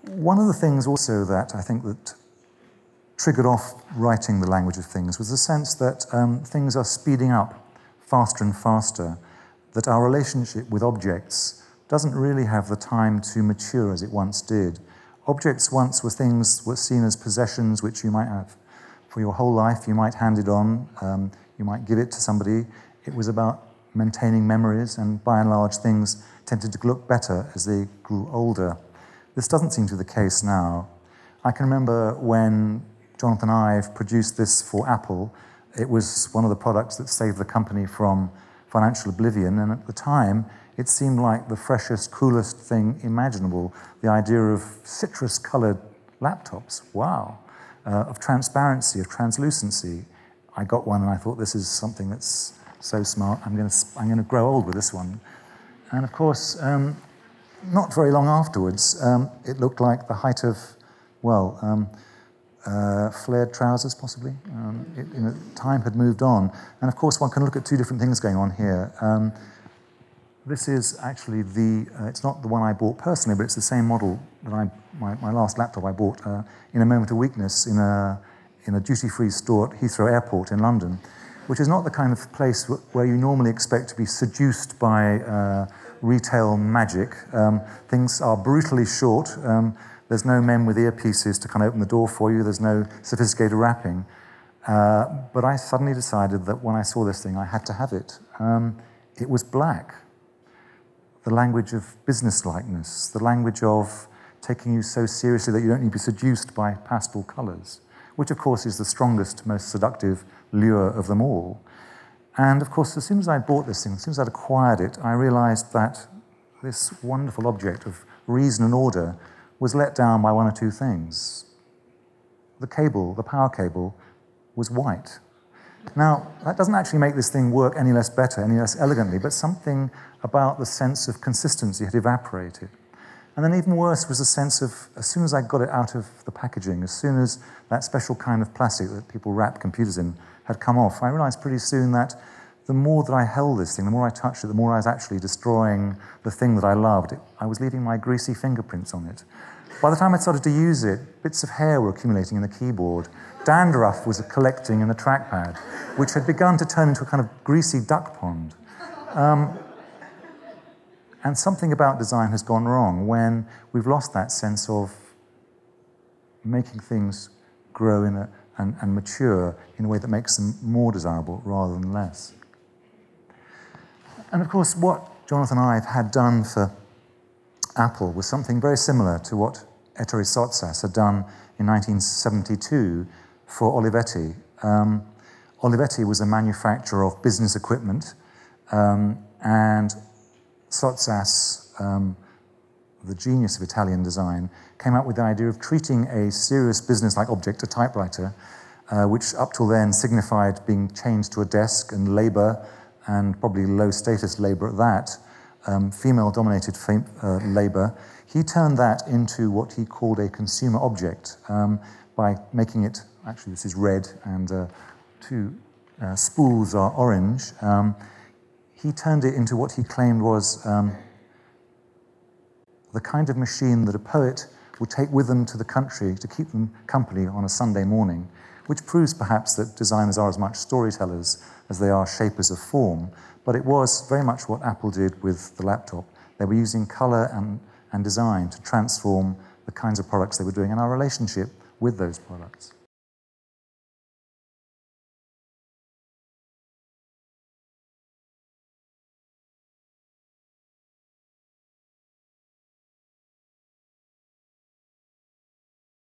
one of the things also that I think that triggered off writing the language of things was the sense that things are speeding up faster and faster, that our relationship with objects doesn't really have the time to mature as it once did. Objects once were things were seen as possessions which you might have for your whole life. You might hand it on, you might give it to somebody. It was about maintaining memories, and by and large things tended to look better as they grew older. This doesn't seem to be the case now. I can remember when Jonathan Ive produced this for Apple. It was one of the products that saved the company from financial oblivion, and at the time it seemed like the freshest, coolest thing imaginable. The idea of citrus-colored laptops, wow, of transparency, of translucency. I got one and I thought, this is something that's so smart, I'm going to grow old with this one. And of course, not very long afterwards, it looked like the height of, well, flared trousers, possibly. Time had moved on. And of course, one can look at two different things going on here. This is actually it's not the one I bought personally, but it's the same model that my last laptop I bought in a moment of weakness in a duty-free store at Heathrow Airport in London, which is not the kind of place where you normally expect to be seduced by retail magic. Things are brutally short. There's no men with earpieces to kind of open the door for you. There's no sophisticated wrapping. But I suddenly decided that when I saw this thing, I had to have it. It was black. The language of business-likeness, the language of taking you so seriously that you don't need to be seduced by pastel colours, which of course is the strongest, most seductive lure of them all. And of course, as soon as I bought this thing, as soon as I'd acquired it, I realised that this wonderful object of reason and order was let down by one or two things. The cable, the power cable, was white. Now, that doesn't actually make this thing work any less better, any less elegantly, but something about the sense of consistency had evaporated. And then even worse was the sense of, as soon as I got it out of the packaging, as soon as that special kind of plastic that people wrap computers in had come off, I realized pretty soon that the more that I held this thing, the more I touched it, the more I was actually destroying the thing that I loved. I was leaving my greasy fingerprints on it. By the time I started to use it, bits of hair were accumulating in the keyboard. Dandruff was collecting in the trackpad, which had begun to turn into a kind of greasy duck pond. And something about design has gone wrong when we've lost that sense of making things grow and mature in a way that makes them more desirable rather than less. And of course, what Jonathan Ive had done for Apple was something very similar to what Ettore Sottsass had done in 1972 for Olivetti. Olivetti was a manufacturer of business equipment, and Sottsass, the genius of Italian design, came up with the idea of treating a serious business-like object, a typewriter, which up till then signified being chained to a desk and labor, and probably low-status labor at that, female-dominated labor. He turned that into what he called a consumer object by making it, actually this is red and two spools are orange. He turned it into what he claimed was the kind of machine that a poet would take with them to the country to keep them company on a Sunday morning, which proves perhaps that designers are as much storytellers as they are shapers of form. But it was very much what Apple did with the laptop. They were using color and design to transform the kinds of products they were doing and our relationship with those products.